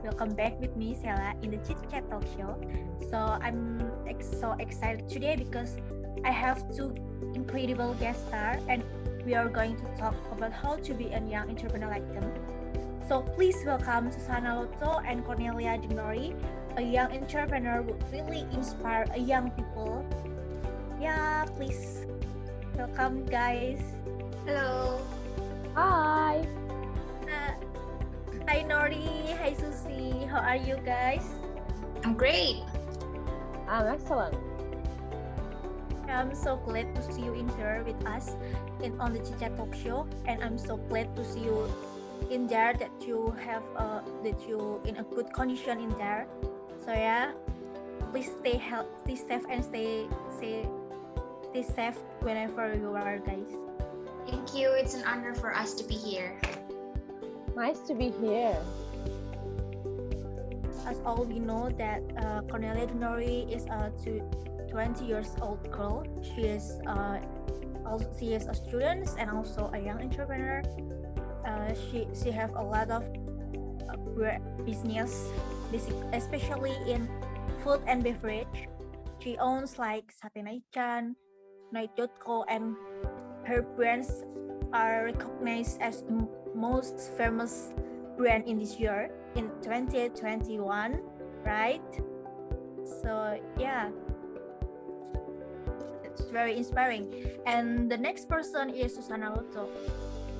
welcome back with me, Sheila, in the Chit Chat Talk Show. So I'm so excited today because I have two incredible guest stars, and we are going to talk about how to be a young entrepreneur like them. So please welcome Suzana Loto and Cornelia Denori, a young entrepreneur who really inspire young people. Yeah, please welcome, guys. Hello. Hi. Uh, Hi Nori, hi Susie, how are you guys? I'm great. I'm excellent. I'm so glad to see you in here with us on the Chit Chat Talk Show, and I'm so glad to see you in there that you have that you in a good condition in there. So yeah, please stay safe, and stay safe whenever you are, guys. Thank you. It's an honor for us to be here. Nice to be here. As all we know that Cornelia Denori is a 20 years old girl. She is a student and also a young entrepreneur. She have a lot of business, especially in food and beverage. She owns like Sate Naichan, Night.co, and her brands are recognized as the most famous brand in this year in 2021, right? So yeah, it's very inspiring. And the next person is Suzana Loto.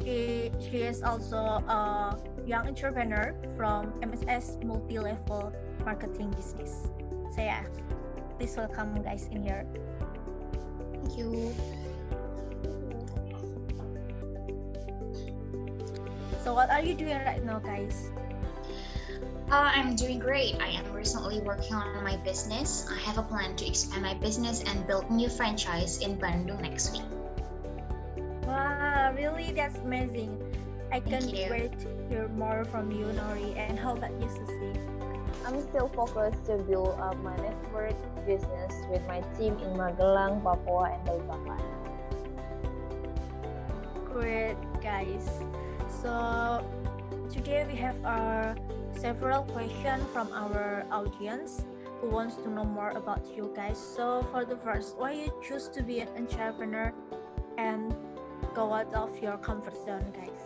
She is also a young entrepreneur from MSS multi-level marketing business. So yeah, please welcome guys in here. Thank you. So what are you doing right now, guys? I'm doing great. I am recently working on my business. I have a plan to expand my business and build new franchise in Bandung next week. Wow, really? That's amazing. I can't Thank you. wait to hear more from you, Nori. And how about you, Susie? I'm still focused to build up my network business with my team in Magelang, Papua, and Balikpapan. Great, guys. So today we have several questions from our audience who wants to know more about you guys. So for the first, why you choose to be an entrepreneur and go out of your comfort zone, guys?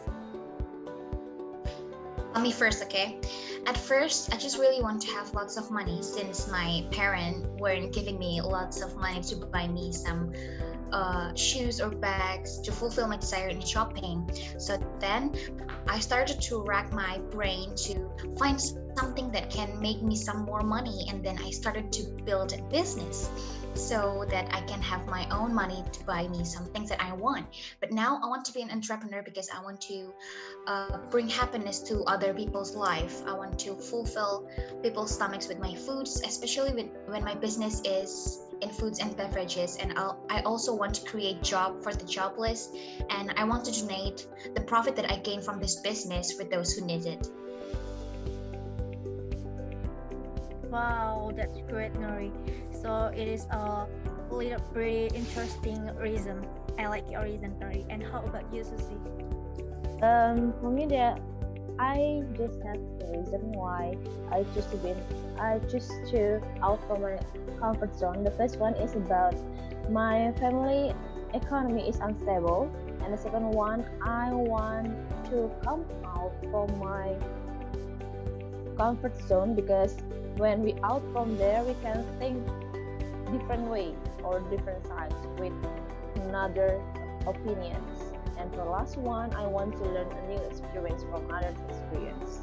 Me first, okay? At first, I just really want to have lots of money since my parents weren't giving me lots of money to buy me some shoes or bags to fulfill my desire in shopping. So then I started to rack my brain to find something that can make me some more money, and then I started to build a business so that I can have my own money to buy me some things that I want. But now I want to be an entrepreneur because I want to bring happiness to other people's life. I want to fulfill people's stomachs with my foods, especially when my business is in foods and beverages. And I also want to create job for the jobless, and I want to donate the profit that I gain from this business with those who need it. Wow, that's great, Nori. So it is a pretty interesting reason. I like your reason, Nori. And how about you, Susie? For me, I just have the reason why I choose to out from my comfort zone. The first one is about my family economy is unstable, and the second one, I want to come out from my comfort zone because when we out from there, we can think different way or different sides with another opinions. And for the last one, I want to learn a new experience from others' experience.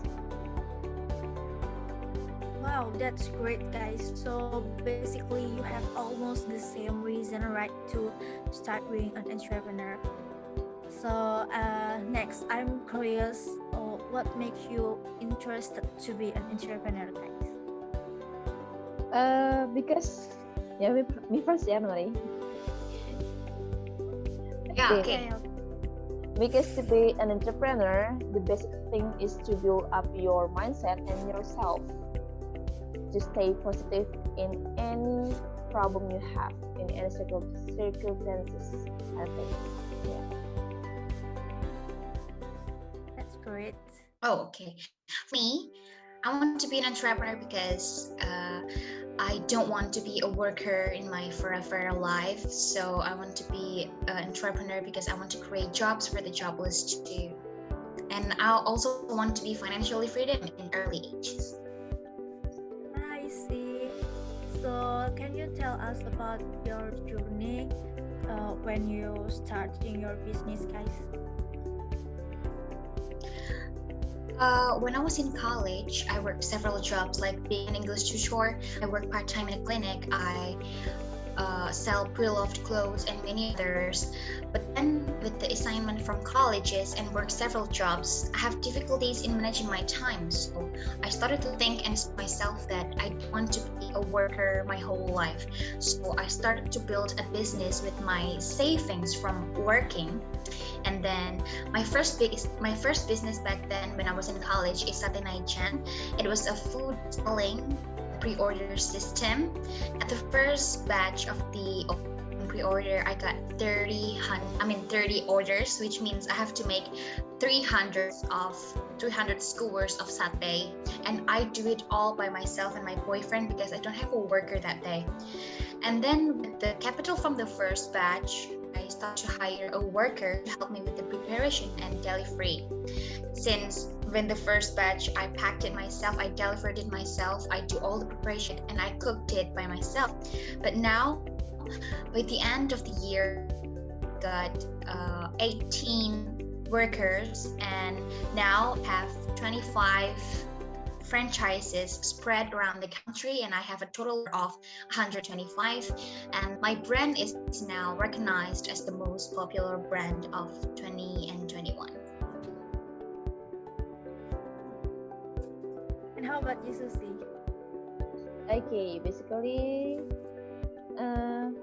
Wow, that's great, guys. So basically, you have almost the same reason, right, to start being an entrepreneur. So next, I'm curious, what makes you interested to be an entrepreneur, guys? Because me first, Nori. Yeah, okay. Because to be an entrepreneur, the basic thing is to build up your mindset and yourself. To stay positive in any problem you have, in any circumstances, I think. Yeah. That's great. Oh, okay. Me, I want to be an entrepreneur because I don't want to be a worker in my forever life. So I want to be an entrepreneur because I want to create jobs for the jobless too. And I also want to be financially freedom in early ages. I see. So, can you tell us about your journey when you starting your business, guys? When I was in college, I worked several jobs like being an English tutor. I worked part time in a clinic. I sell pre-loved clothes and many others. But then, with the assignment from colleges and work several jobs, I have difficulties in managing my time. So I started to think and ask myself that I don't want to be a worker my whole life. So I started to build a business with my savings from working. And then my first business back then when I was in college is Satenai-chan. It was a food selling pre-order system. At the first batch of the pre-order, I got 30 orders, which means I have to make 300 skewers of satay, and I do it all by myself and my boyfriend because I don't have a worker that day. And then with the capital from the first batch, I started to hire a worker to help me with the preparation and delivery. Since when the first batch, I packed it myself, I delivered it myself, I do all the preparation, and I cooked it by myself. But now, by the end of the year, got 18 workers, and now have 25 franchises spread around the country, and I have a total of 125, and my brand is now recognized as the most popular brand of 20 and 21. And how about you, Susie? Okay, basically, I'm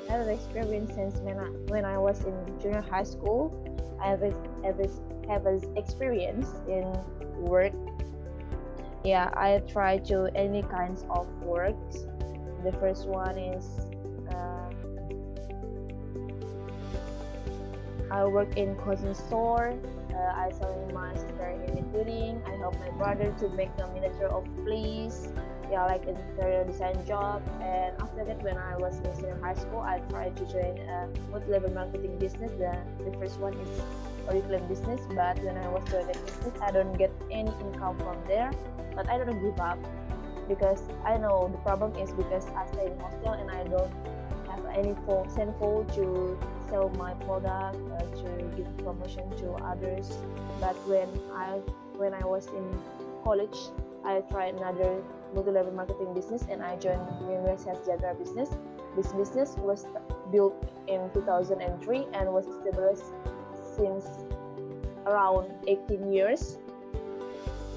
I have experience since when I was in junior high school. I have experience in work. Yeah, I try to any kinds of works. The first one is I work in clothing store. I selling my sister in knitting. I help my brother to make a miniature of fleece. Yeah, like interior design job. And after that, when I was in senior high school, I tried to join a multi-level marketing business. The first one is curriculum business, but when I was doing that business, I don't get any income from there. But I don't give up because I know the problem is because I stay in hostel and I don't have any central to sell my product, to give promotion to others. But when I was in college, I tried another multi-level marketing business and I joined Universitas Jatra business. This business was built in 2003 and was established since around 18 years.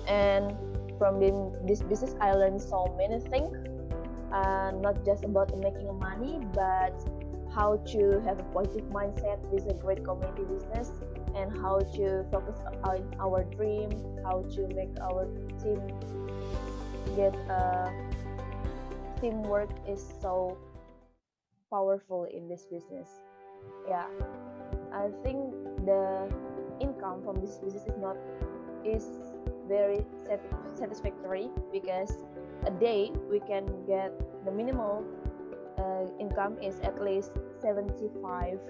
And from this business, I learned so many things, not just about making money, but how to have a positive mindset with a great community business, and how to focus on our dream, how to make our team get teamwork is so powerful in this business. Yeah, I think the income from this business is very satisfactory because a day we can get the minimal income is at least 75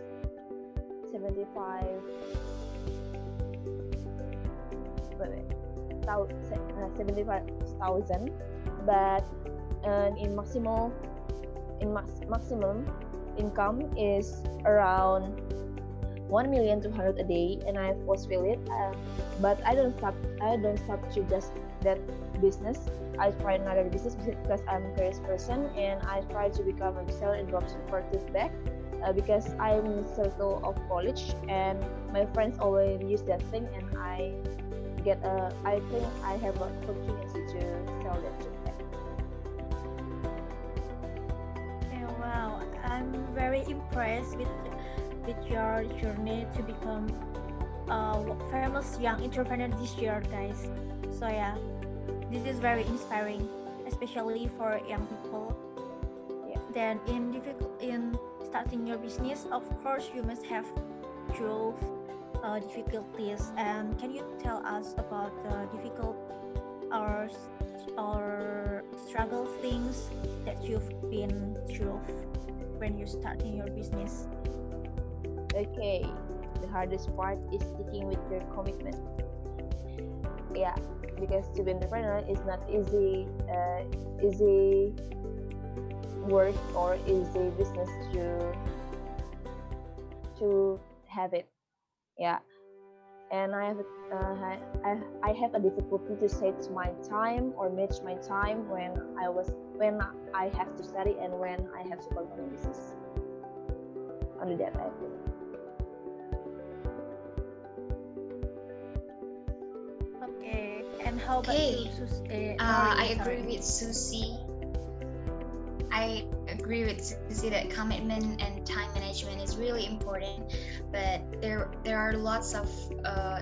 75,000, but in maximum income is around 1,200,000 a day, and I fulfill it. But I don't stop to just that business. I try another business because I'm a curious person, and I try to become a reseller and dropshipper bag because I'm in the circle of college, and my friends always use that thing, and I think I have an opportunity to sell that to them. Okay, wow, I'm very impressed with your journey to become a famous young entrepreneur this year, guys. So yeah, this is very inspiring, especially for young people. Yeah. Then in starting your business, of course, you must have drove difficulties. And can you tell us about the or struggle things that you've been through when you're starting your business? Okay, the hardest part is sticking with your commitment. Yeah, because to be entrepreneur is not easy work or easy business to have it. Yeah, and I have a difficulty to set my time or match my time when I have to study and when I have to work on business. Only that I think. Okay, and how about Okay. you, I Nori? agree Sorry. with Susie. I agree with Susie that commitment and time management is really important, but there are lots of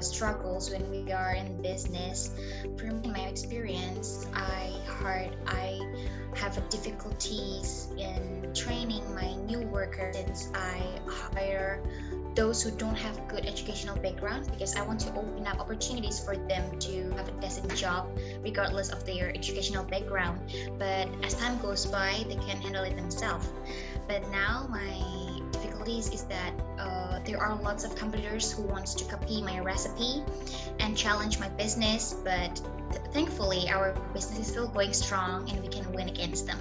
struggles when we are in business. From my experience, I have difficulties in training my new workers since I hire those who don't have good educational background because I want to open up opportunities for them to have a decent job regardless of their educational background. But as time goes by, they can handle it themselves. But now my difficulties is that there are lots of competitors who wants to copy my recipe and challenge my business. But thankfully, our business is still going strong and we can win against them.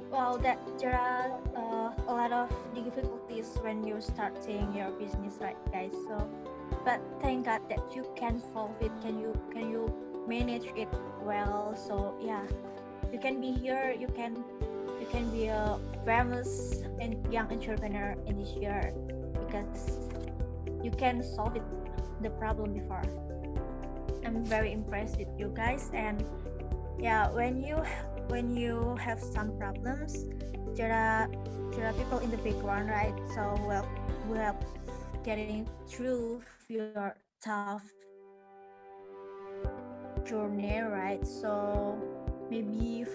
Well, that there are a lot of difficulties when you're starting your business, right, guys? So, but thank God that you can solve it. Can you manage it well? So yeah, you can be here. You can be a famous and young entrepreneur in this year because you can solve it the problem before. I'm very impressed with you guys, and yeah, when you have some problems, there are people in the background, right? So we help getting through your tough journey, right? So maybe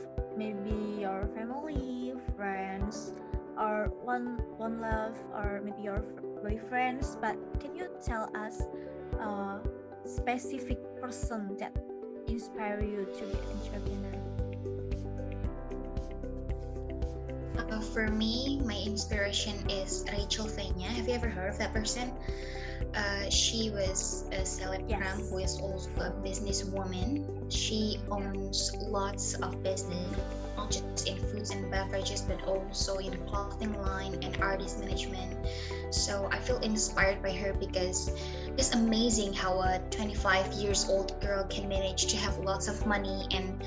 your family, friends, or one love, or maybe your boyfriends. But can you tell us a specific person that inspire you to be an entrepreneur? For me, my inspiration is Rachel Fenya. Have you ever heard of that person? She was a celeb Yes. who is also a businesswoman. She owns lots of business, not just in foods and beverages, but also in clothing line and artist management. So I feel inspired by her because it's amazing how a 25 years old girl can manage to have lots of money and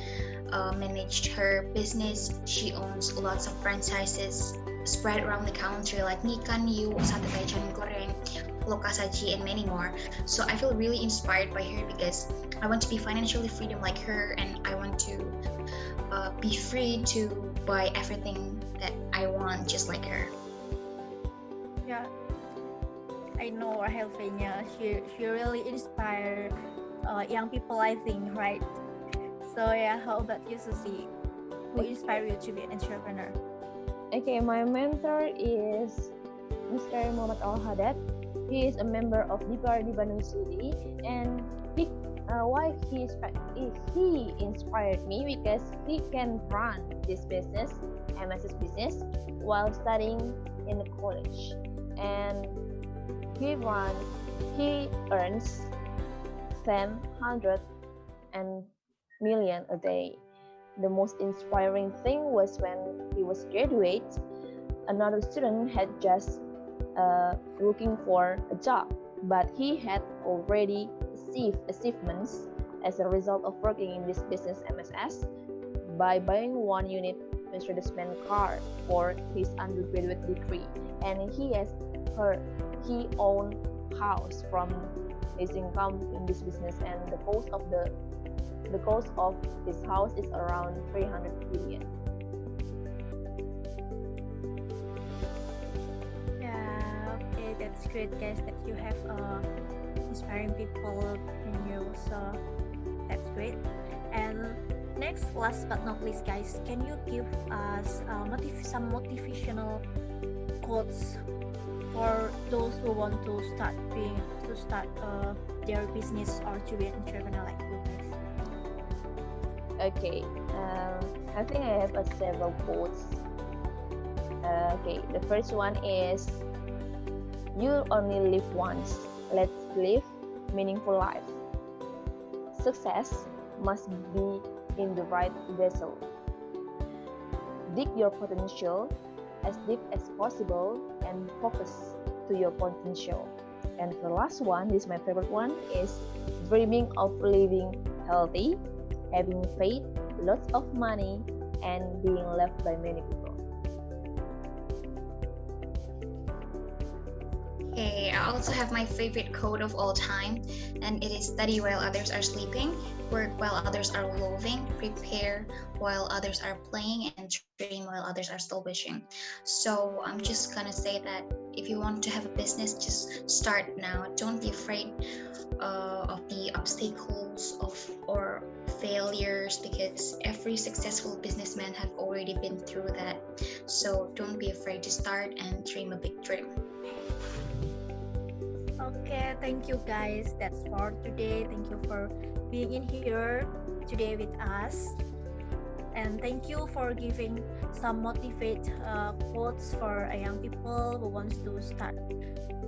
managed her business. She owns lots of franchises spread around the country like Nikan Yu, Sate Taichan Goreng, Lokasaji, and many more. So I feel really inspired by her because I want to be financially freedom like her, and I want to be free to buy everything that I want just like her. Yeah, I know Rahel Fenya. She really inspire young people, I think, right? So yeah, how about you, Susie? Who inspire you to be an entrepreneur? Okay, my mentor is Mr. Muhammad Al Haddad. He is a member of DPRD Bandung City, and why he inspired me because he can run this business, MSS business, while studying in the college, and he earns 700 and million a day. The most inspiring thing was when he was graduate, another student had just looking for a job, but he had already achieved achievements as a result of working in this business MSS by buying one unit Mercedes-Benz car for his undergraduate degree, and he owned house from his income in this business, and the cost of his house is around 300 billion. Yeah, okay, that's great, guys. That you have inspiring people in you. So that's great. And next, last but not least, guys, can you give us some motivational quotes for those who want to start their business or to be an entrepreneur like you guys? Okay, I think I have several quotes. Okay, the first one is, you only live once. Let's live meaningful life. Success must be in the right vessel. Dig your potential as deep as possible and focus to your potential. And the last one, this is my favorite one, is dreaming of living healthy, having faith, lots of money, and being loved by many people. Okay, I also have my favorite quote of all time, and it is study while others are sleeping, work while others are loving, prepare while others are playing, and dream while others are still wishing. So I'm just gonna say that if you want to have a business, just start now. Don't be afraid of the obstacles or failures, because every successful businessman have already been through that. So don't be afraid to start and dream a big dream. Okay, thank you guys. That's for today. Thank you for being in here today with us. And thank you for giving some motivate quotes for young people who wants to start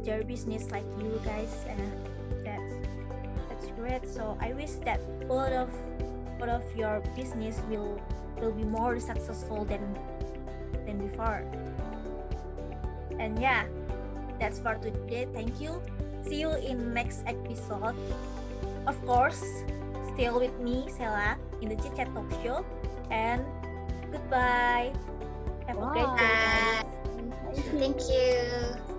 their business like you guys. And that's great. So I wish that both of your business will be more successful than before. And yeah, that's for today. Thank you. See you in next episode. Of course, still with me, Sheila, in the Chit Chat Talk Show. And goodbye. Have a great day, guys. Thank you.